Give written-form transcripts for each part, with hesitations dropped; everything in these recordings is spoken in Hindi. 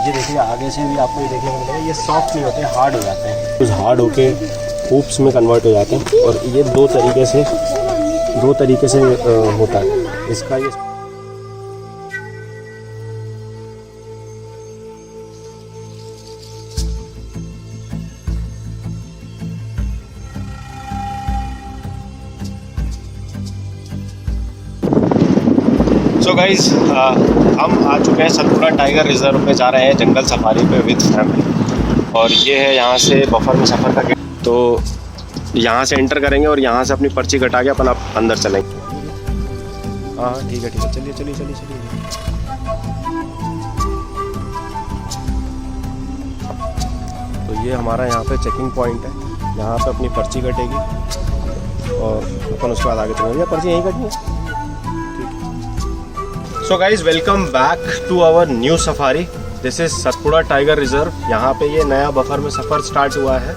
ये देखिए आगे से भी आपको ये देखने को मिलेगा, ये सॉफ्ट नहीं होते, हार्ड हो जाते हैं। कुछ हार्ड होके हुप्स में कन्वर्ट हो जाते हैं और ये दो तरीके से होता है इसका ये। सो गाइज हम आ चुके हैं सतपुड़ा टाइगर रिजर्व में, जा रहे हैं जंगल सफारी पे विद फैमिली। और ये है यहाँ से बफर में सफ़र का गेट। तो यहाँ से एंटर करेंगे और यहाँ से अपनी पर्ची कटा के अपन अंदर चलेंगे। हाँ ठीक है चलिए चलिए चलिए चलिए। तो ये हमारा यहाँ पे चेकिंग पॉइंट है, यहाँ पे अपनी पर्ची कटेगी और अपन उसके बाद आगे चलेंगे। पर्ची यहीं कटी है। So guys welcome back to our new safari. This is Satpura tiger reserve. यहाँ पे ये नया बफर में सफ़र स्टार्ट हुआ है।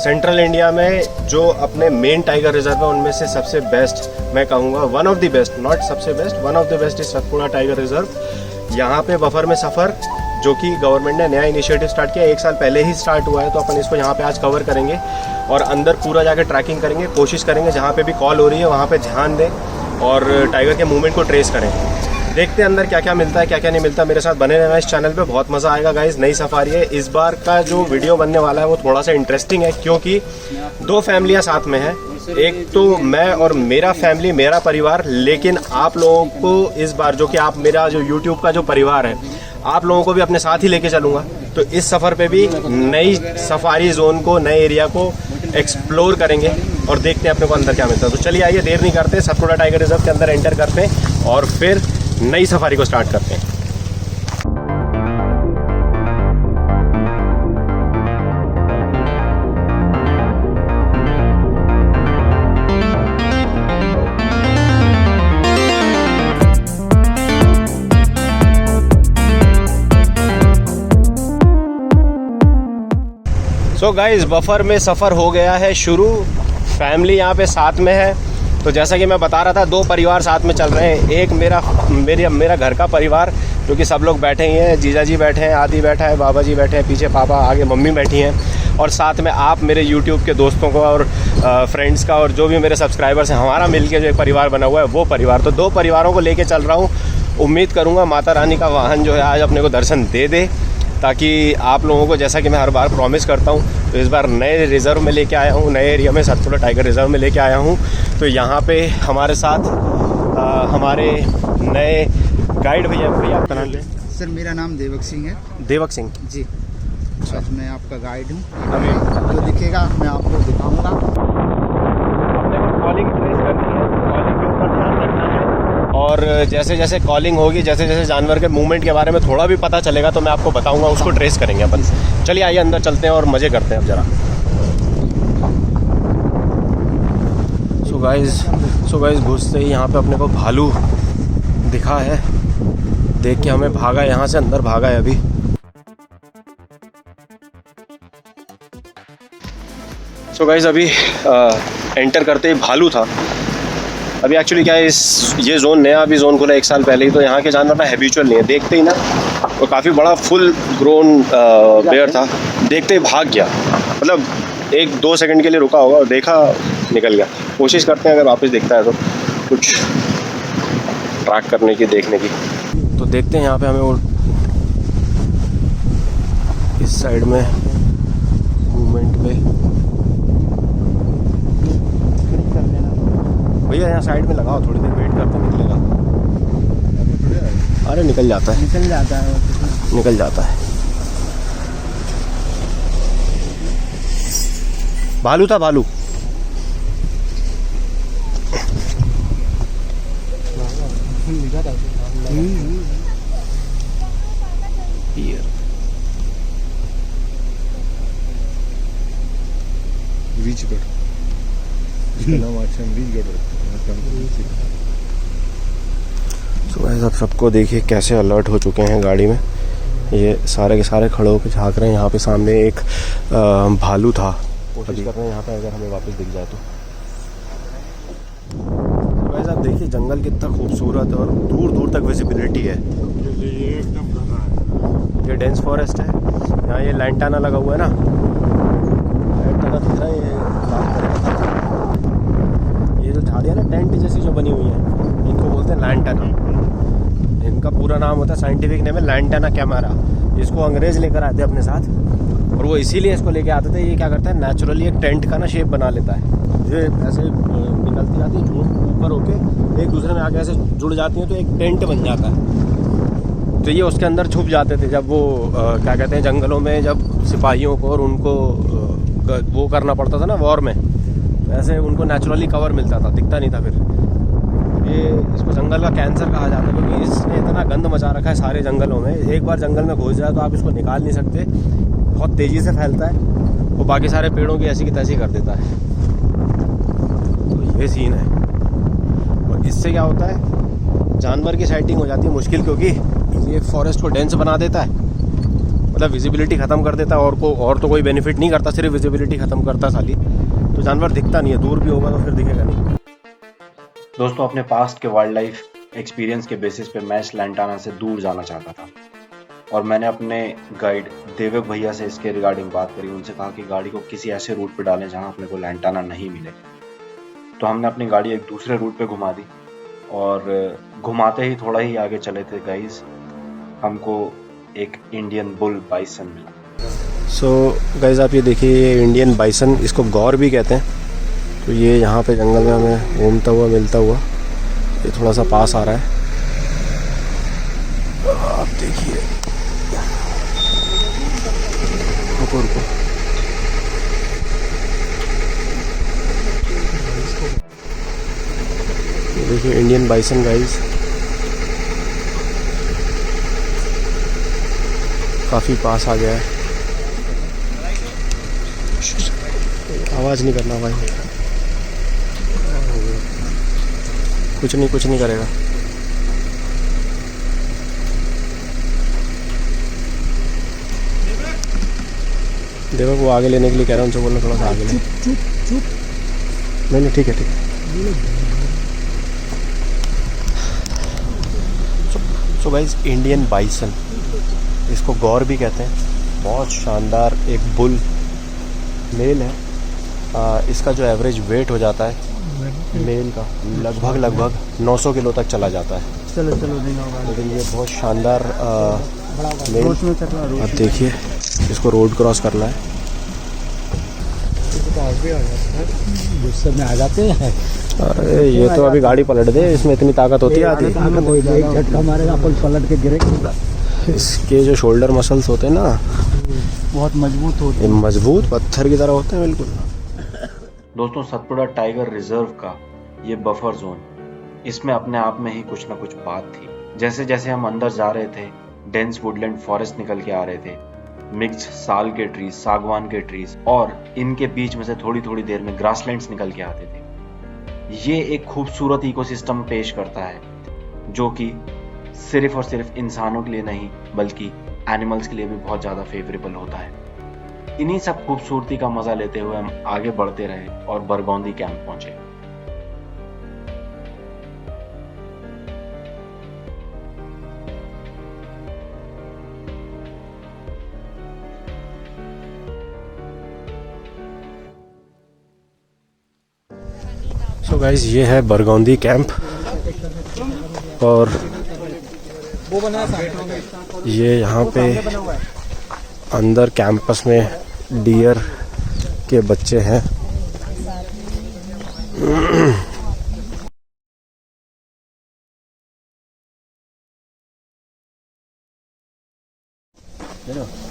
सेंट्रल इंडिया में जो अपने मेन टाइगर रिजर्व है उनमें से सबसे बेस्ट मैं कहूँगा, one of the best, not सबसे best, one of the best is Satpura tiger reserve. यहाँ पे बफर में सफ़र जो कि गवर्नमेंट ने नया इनिशिएटिव स्टार्ट किया, 1 साल पहले ही स्टार्ट हुआ है। तो अपन इसको यहाँ पे आज कवर करेंगे और अंदर पूरा जाकर ट्रैकिंग करेंगे। कोशिश करेंगे जहाँ पे भी कॉल हो रही है वहाँ पे ध्यान दें और टाइगर के मूवमेंट को ट्रेस करें। देखते हैं अंदर क्या क्या मिलता है, क्या क्या नहीं मिलता। मेरे साथ बने रहना इस चैनल पे, बहुत मज़ा आएगा गाइज। नई सफारी है। इस बार का जो वीडियो बनने वाला है वो थोड़ा सा इंटरेस्टिंग है क्योंकि 2 फैमिलियाँ साथ में हैं। एक तो मैं और मेरा फैमिली, मेरा परिवार, लेकिन आप लोगों को इस बार जो कि आप मेरा जो यूट्यूब का जो परिवार है, आप लोगों को भी अपने साथ ही लेके चलूँगा। तो इस सफ़र पे भी नई सफारी जोन को, नए एरिया को एक्सप्लोर करेंगे और देखते हैं अपने को अंदर क्या मिलता है। तो चलिए आइए, देर नहीं करते, सतपुड़ा टाइगर रिजर्व के अंदर एंटर करते हैं और फिर नई सफारी को स्टार्ट करते हैं। सो गाइस बफर में सफ़र हो गया है शुरू। फैमिली यहाँ पे साथ में है। तो जैसा कि मैं बता रहा था, 2 परिवार साथ में चल रहे हैं। एक मेरा घर का परिवार जो कि सब लोग बैठे ही हैं। जीजा जी बैठे हैं, आदि बैठा है, बाबा जी बैठे हैं, पीछे पापा, आगे मम्मी बैठी हैं। और साथ में आप मेरे यूट्यूब के दोस्तों को और फ्रेंड्स का और जो भी मेरे सब्सक्राइबर्स हैं, हमारा मिलके जो एक परिवार बना हुआ है वो परिवार। तो 2 परिवारों को लेके चल रहा हूँ। उम्मीद करूँगा माता रानी का वाहन जो है आज अपने को दर्शन दे दे, ताकि आप लोगों को, जैसा कि मैं हर बार प्रॉमिस करता हूँ, तो इस बार नए रिज़र्व में लेके आया हूँ, नए एरिया में सतपुड़ा टाइगर रिज़र्व में लेके आया हूँ। तो यहाँ पे हमारे साथ हमारे नए गाइड भैया आपका नाम है? सर मेरा नाम देवक सिंह है। देवक सिंह जी। आज मैं आपका गाइड हूँ। अभी जो दिखेगा मैं आपको दिखाऊंगा। कॉलिंग ट्रेस करनी है, कॉलिंग के ऊपर ध्यान रखना है और जैसे जैसे कॉलिंग होगी, जैसे जैसे जानवर के मूवमेंट के बारे में थोड़ा भी पता चलेगा तो मैं आपको बताऊंगा, उसको ट्रेस करेंगे अपन। चलिए आइए अंदर चलते हैं और मज़े करते हैं अब ज़रा। सो गाइस घुसते ही यहाँ पे अपने को भालू दिखा है। देख के हमें भागा, यहाँ से अंदर भागा है अभी। सो गाइस अभी एंटर करते ही भालू था। अभी एक्चुअली क्या है, ये जोन नया अभी जोन खुला 1 साल पहले ही, तो यहाँ के जानवर ना हैबिचुअल नहीं है। देखते ही ना वो काफ़ी बड़ा फुल ग्रोन बेयर था, देखते ही भाग गया। मतलब 1-2 सेकंड के लिए रुका होगा और देखा, निकल गया। कोशिश करते हैं अगर वापस दिखता है तो कुछ ट्रैक करने की, देखने की। तो देखते हैं यहाँ पे हमें वो इस साइड में मूवमेंट पे भैया यहाँ साइड में लगाओ, थोड़ी देर वेट करते निकलेगा। अरे निकल जाता है, निकल जाता है। भालू था, भालू। तो गाइस आप सबको देखिए कैसे अलर्ट हो चुके हैं गाड़ी में। ये सारे के सारे खड़े होकर झाँक रहे हैं। यहाँ पे सामने एक भालू था। कोशिश कर रहे हैं यहाँ पे अगर हमें वापस दिख जाए तो। गाइस आप देखिए जंगल कितना खूबसूरत है और दूर दूर तक विजिबिलिटी है। ये डेंस फॉरेस्ट है। यहाँ ये लैंटाना लगा हुआ है ना, लैंटाना दिख रहा है, ये लाल कलर का। ये जो झाड़ियाँ ना टेंट जैसी जो बनी हुई है, इनको बोलते हैं लैंटाना। इनका पूरा नाम होता है, साइंटिफिक नेम है लैंटाना कैमरा। इसको अंग्रेज़ लेकर आते अपने साथ, और वो इसीलिए इसको लेके आते थे। ये क्या करता है, नेचुरली एक टेंट का ना शेप बना लेता है। ये ऐसे निकलती जाती है झूठ ऊपर होके, एक दूसरे में आके ऐसे जुड़ जाती हैं तो एक टेंट बन जाता है। तो ये उसके अंदर छुप जाते थे जब वो क्या कहते हैं, जंगलों में जब सिपाहियों को और उनको वो करना पड़ता था ना वॉर में, ऐसे उनको नेचुरली कवर मिलता था, दिखता नहीं था। फिर ये इसको जंगल का कैंसर कहा जाता है, क्योंकि इसने इतना गंद मचा रखा है सारे जंगलों में। एक बार जंगल में घुस जाए तो आप इसको निकाल नहीं सकते, बहुत तेज़ी से फैलता है, वो बाकी सारे पेड़ों की ऐसी की तैसी कर देता है। तो ये सीन है। और इससे क्या होता है, जानवर की साइटिंग हो जाती है मुश्किल, क्योंकि ये फॉरेस्ट को डेंस बना देता है, मतलब विजिबिलिटी ख़त्म कर देता है। और तो कोई बेनिफिट नहीं करता, सिर्फ विजिबिलिटी ख़त्म करता साली। तो जानवर दिखता नहीं है, दूर भी होगा तो फिर दिखेगा नहीं। दोस्तों, अपने पास्ट के वाइल्ड लाइफ एक्सपीरियंस के बेसिस पे मैं इस लैंटाना से दूर जाना चाहता था, और मैंने अपने गाइड देवक भैया से इसके रिगार्डिंग बात करी। उनसे कहा कि गाड़ी को किसी ऐसे रूट पे डालें जहां अपने को लैंटाना नहीं मिले। तो हमने अपनी गाड़ी एक दूसरे रूट पे घुमा दी, और घुमाते ही थोड़ा ही आगे चले थे गाइस, हमको एक इंडियन बुल बाइसन मिला। सो गाइस, आप ये देखिए, ये इंडियन बाइसन, इसको गौर भी कहते हैं। तो ये यहाँ पे जंगल में हमें घूमता हुआ मिलता हुआ, ये थोड़ा सा पास आ रहा है, आप देखिए। रुको रुको, ये देखिए इंडियन बाइसन गाइस, काफ़ी पास आ गया है। आवाज़ नहीं करना भाई, कुछ नहीं करेगा। देखो वो आगे लेने के लिए कह रहा हूँ, उनसे बोलना थोड़ा सा आगे ले। चुप। नहीं ठीक है। सो गाइस, इंडियन बाइसन, इसको गौर भी कहते हैं। बहुत शानदार एक बुल मेल है। इसका जो एवरेज वेट हो जाता है मेल का, लगभग 900 किलो तक चला जाता है। चलो लेकिन ये बहुत शानदार मेल। अब देखिए, इसको रोड क्रॉस करना है, गुस्से में आ जाते हैं। अरे ये तो अभी गाड़ी पलट दे, इसमें इतनी ताकत होती है आती। एक झटका मारेगा, अपन पलट के गिरेगा। इसके जो शोल्डर मसल्स होते हैं ना, बहुत मजबूत होते हैं, मजबूत पत्थर की तरह होते हैं बिल्कुल। दोस्तों, सतपुड़ा टाइगर रिजर्व का ये बफर जोन, इसमें अपने आप में ही कुछ ना कुछ बात थी। जैसे जैसे हम अंदर जा रहे थे, डेंस वुडलैंड फॉरेस्ट निकल के आ रहे थे, मिक्स्ड साल के ट्रीज, सागवान के ट्रीज, और इनके बीच में से थोड़ी थोड़ी देर में ग्रासलैंड्स निकल के आते थे। ये एक खूबसूरत इकोसिस्टम पेश करता है, जो कि सिर्फ और सिर्फ इंसानों के लिए नहीं बल्कि एनिमल्स के लिए भी बहुत ज़्यादा फेवरेबल होता है। इन्हीं सब खूबसूरती का मजा लेते हुए हम आगे बढ़ते रहे और बरगौंदी कैंप पहुंचे। सो गाइस, ये है बरगौंदी कैंप, और ये यहाँ पे अंदर कैंपस में डियर के बच्चे हैं।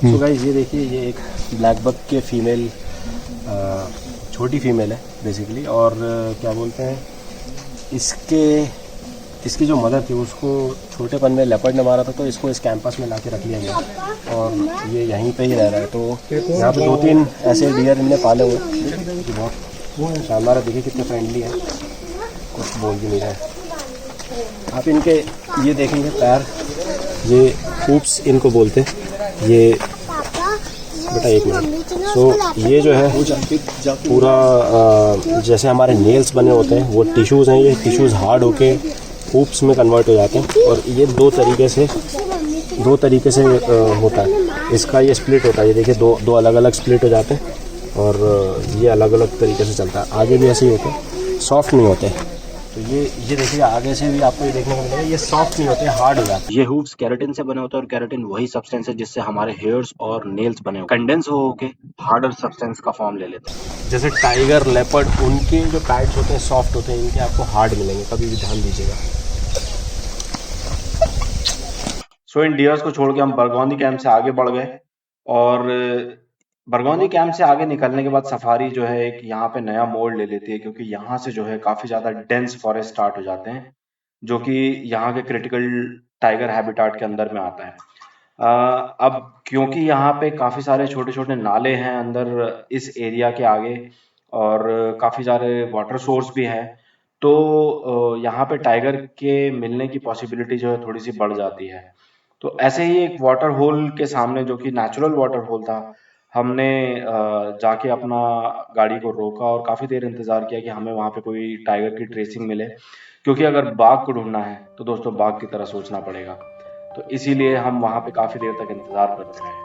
सो गाइस, ये देखिए, ये एक ब्लैक बक के फीमेल, छोटी फीमेल है बेसिकली, और क्या बोलते हैं, इसकी जो मदर थी उसको छोटेपन में लेपर्ड ने मारा था, तो इसको इस कैंपस में लाके रख लिया गया, और ये यहीं पे ही रह रहा है। तो यहाँ पे 2-3 ऐसे डियर इनने पाले हुए, बहुत शानदार है। देखिए कितने फ्रेंडली है, कुछ बोल भी नहीं रहे। आप इनके ये देखेंगे पैर, ये हूप्स इनको बोलते हैं। ये बेटा एक मिनट। सो ये जो है पूरा जैसे हमारे नेल्स बने होते हैं, वो टिश्यूज़ हैं। ये टिश्यूज़ हार्ड होके हूप्स में कन्वर्ट हो जाते हैं, और ये 2 तरीके से दो तरीके से होता है। इसका ये स्प्लिट होता है, ये देखिए दो अलग अलग स्प्लिट हो जाते हैं और ये अलग अलग तरीके से चलता है। आगे भी ऐसे ही होते हैं, सॉफ्ट नहीं होते। तो ये देखिए आगे से भी आपको ये देखने को मिलेगा, ये सॉफ्ट नहीं होते, हार्ड हो जाते हैं। ये हूव्स केराटिन से बने होते हैं और केराटिन वही सब्सटेंस है जिससे हमारे हेयर्स और नेल्स बने होते हैं। कंडेंस हो के हार्डर सब्सटेंस का फॉर्म ले लेते हैं। जैसे टाइगर, लेपर्ड, उनके जो पैड्स होते हैं सॉफ्ट होते हैं, इनके आपको हार्ड मिलेंगे, कभी भी ध्यान दीजिएगा। सो इन डियर्स को छोड़ के हम बरगौनी कैंप से आगे बढ़ गए और बरगौनी कैंप से आगे निकलने के बाद सफारी जो है एक यहाँ पे नया मोड़ ले लेती है, क्योंकि यहाँ से जो है काफी ज्यादा डेंस फॉरेस्ट स्टार्ट हो जाते हैं जो कि यहाँ के क्रिटिकल टाइगर हैबिटाट के अंदर में आता है। अब क्योंकि यहाँ पे काफी सारे छोटे छोटे नाले हैं अंदर इस एरिया के आगे और काफी सारे वाटर सोर्स भी हैं, तो यहाँ पे टाइगर के मिलने की पॉसिबिलिटी जो है थोड़ी सी बढ़ जाती है। तो ऐसे ही एक वाटर होल के सामने, जो कि नेचुरल वाटर होल था, हमने जाके अपना गाड़ी को रोका और काफ़ी देर इंतज़ार किया कि हमें वहाँ पे कोई टाइगर की ट्रेसिंग मिले, क्योंकि अगर बाघ को ढूंढना है तो दोस्तों बाघ की तरह सोचना पड़ेगा। तो इसीलिए हम वहाँ पे काफ़ी देर तक इंतज़ार करते रहे।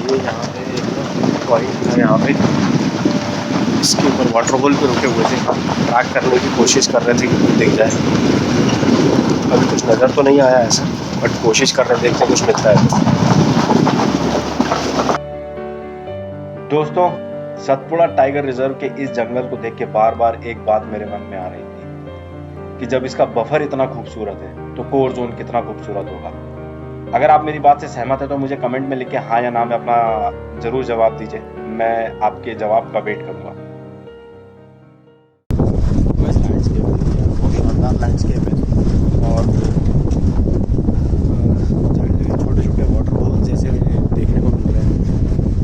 ये यहाँ पे एक पॉइंट है, यहाँ पे इसके ऊपर वाटर होल पे रुके हुए थे, ट्रैक करने की कोशिश कर रहे थे कि कुछ दिख जाए। अभी कुछ नज़र तो नहीं आया ऐसा, बट कोशिश कर रहे थे, देखते कुछ मिलता है। दोस्तों, सतपुड़ा टाइगर रिजर्व के इस जंगल को देख के बार बार एक बात मेरे मन में आ रही थी कि जब इसका बफर इतना खूबसूरत है तो कोर जोन कितना खूबसूरत होगा। अगर आप मेरी बात से सहमत है तो मुझे कमेंट में लिख के हाँ या ना में अपना जरूर जवाब दीजिए, मैं आपके जवाब का वेट करूंगा। शानदार लैंडस्केप है और छोटे छोटे वाटर होल जैसे देखने को मिल रहे हैं।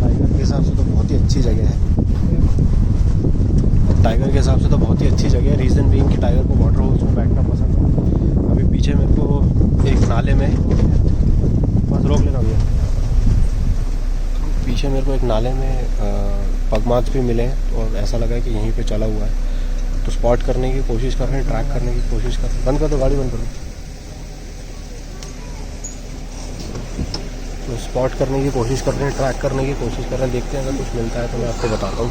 टाइगर के हिसाब से तो बहुत ही अच्छी जगह है। टाइगर के हिसाब से तो बहुत ही अच्छी जगह है। रीज़न बीइंग कि टाइगर को वाटर होल्स में बैठना पसंद है। अभी पीछे मेरे को एक नाले में, बस रोक लेना भैया, पीछे मेरे को एक नाले में पगमार्क्स भी मिले हैं और ऐसा लगा है कि यहीं पे चला हुआ है। तो स्पॉट करने की कोशिश कर रहे हैं, ट्रैक करने की कोशिश कर रहे हैं। बंद कर दो, गाड़ी बंद कर दो। तो स्पॉट करने की कोशिश कर रहे हैं, ट्रैक करने की कोशिश कर रहे हैं। देखते हैं अगर कुछ मिलता है तो मैं आपको बताता हूँ।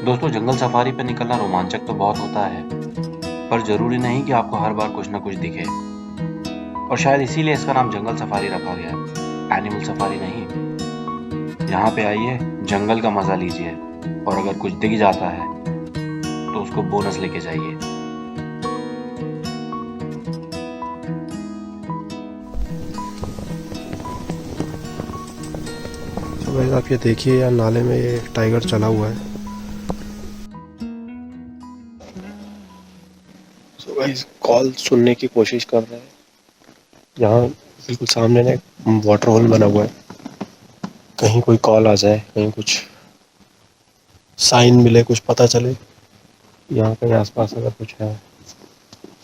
दोस्तों, जंगल सफारी पे निकलना रोमांचक तो बहुत होता है, पर जरूरी नहीं कि आपको हर बार कुछ ना कुछ दिखे। और शायद इसीलिए इसका नाम जंगल सफारी रखा गया है, एनिमल सफारी नहीं। यहाँ पे आइए, जंगल का मजा लीजिए और अगर कुछ दिख जाता है तो उसको बोनस लेके जाइए। तो गाइस आप ये देखिए, यार नाले में ये टाइगर चला हुआ है। तो गाइस कॉल सुनने की कोशिश कर रहे हैं। यहाँ बिल्कुल सामने ना एक वाटर होल बना हुआ है, कहीं कोई कॉल आ जाए, कहीं कुछ साइन मिले, कुछ पता चले यहाँ कहीं आसपास अगर कुछ है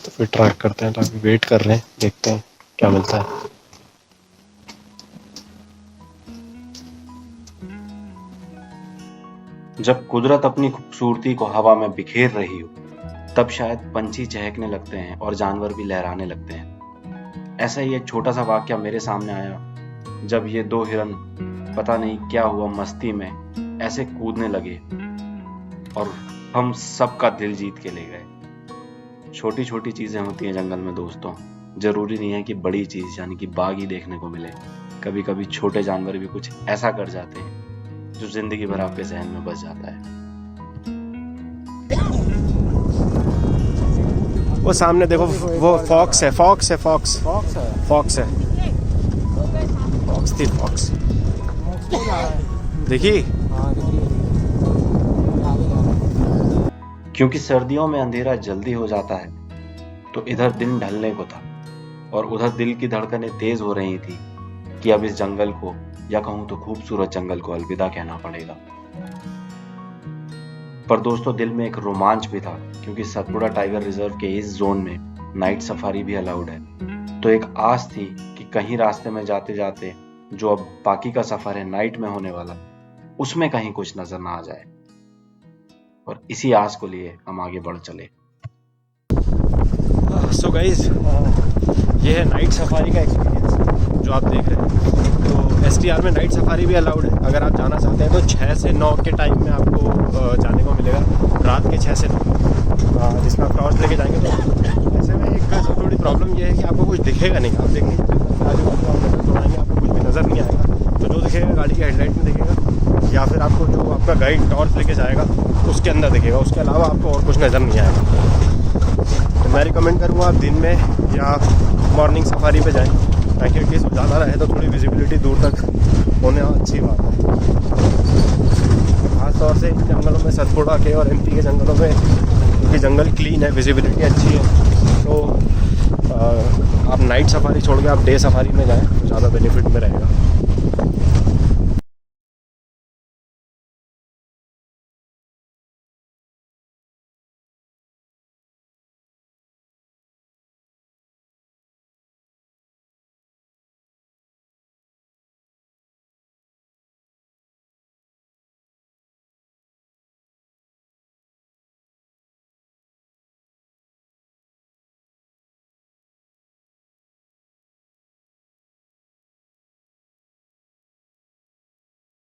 तो फिर ट्रैक करते हैं। तो अभी वेट कर रहे हैं, देखते हैं क्या मिलता है। जब कुदरत अपनी खूबसूरती को हवा में बिखेर रही हो, तब शायद पंछी चहकने लगते हैं और जानवर भी लहराने लगते हैं। ऐसा ही एक छोटा सा वाक्या मेरे सामने आया जब ये दो हिरन पता नहीं क्या हुआ मस्ती में ऐसे कूदने लगे और हम सबका दिल जीत के ले गए। छोटी छोटी चीजें होती हैं जंगल में दोस्तों, जरूरी नहीं है कि बड़ी चीज यानी कि बाघ ही देखने को मिले। कभी कभी छोटे जानवर भी कुछ ऐसा कर जाते हैं जो जिंदगी भर आपके जहन में बस जाता है। वो सामने देखो, वो फॉक्स है, फॉक्स है, फॉक्स फॉक्स है, फॉक्स थी, फॉक्स देखिए। क्योंकि सर्दियों में अंधेरा जल्दी हो जाता है, तो इधर दिन ढलने को था और उधर दिल की धड़कनें तेज हो रही थी कि अब इस जंगल को, या कहूं तो खूबसूरत जंगल को, अलविदा कहना पड़ेगा। पर दोस्तों, दिल में एक रोमांच भी था, क्योंकि सतपुड़ा टाइगर रिजर्व के इस जोन में नाइट सफारी भी अलाउड है। तो एक आस थी कि कहीं रास्ते में जाते जाते जो अब बाकी का सफर है नाइट में होने वाला, उसमें कहीं कुछ नजर ना आ जाए। और इसी आस को लिए हम आगे बढ़ चले। सो गाइस, ये है नाइट सफारी का एक्सपीरियंस जो आप देख रहे हैं। तो STR में नाइट सफारी भी अलाउड है। अगर आप जाना चाहते हैं तो 6 से 9 के टाइम में आपको जाने को मिलेगा, रात के 6 से 9, जिसमें आप टॉर्च लेके जाएंगे। तो ऐसे में एक सबसे बड़ी प्रॉब्लम ये है कि आपको कुछ दिखेगा नहीं। आप देखेंगे आजू बाजू आप नजर दौड़ाएंगे, आपको कुछ भी नज़र नहीं आएगा। तो जो दिखेगा गाड़ी की हेडलाइट में दिखेगा, या फिर आपको जो आपका गाइड टॉर्च लेके जाएगा उसके अंदर दिखेगा। उसके अलावा आपको और कुछ नज़र नहीं आएगा। तो मैं रिकमेंड करूँगा आप दिन में या मॉर्निंग सफारी पे जाएं, ताकि एटलीस्ट ज़्यादा रहे तो थोड़ी विजिबिलिटी दूर तक होने अच्छी बात है। खासतौर से इन जंगलों में, सतपुड़ा के और MP के जंगलों में, क्योंकि जंगल क्लीन है, विजिबिलिटी अच्छी है, तो आप नाइट सफारी छोड़ के आप डे सफारी में जाएं तो ज़्यादा बेनिफिट में रहेगा।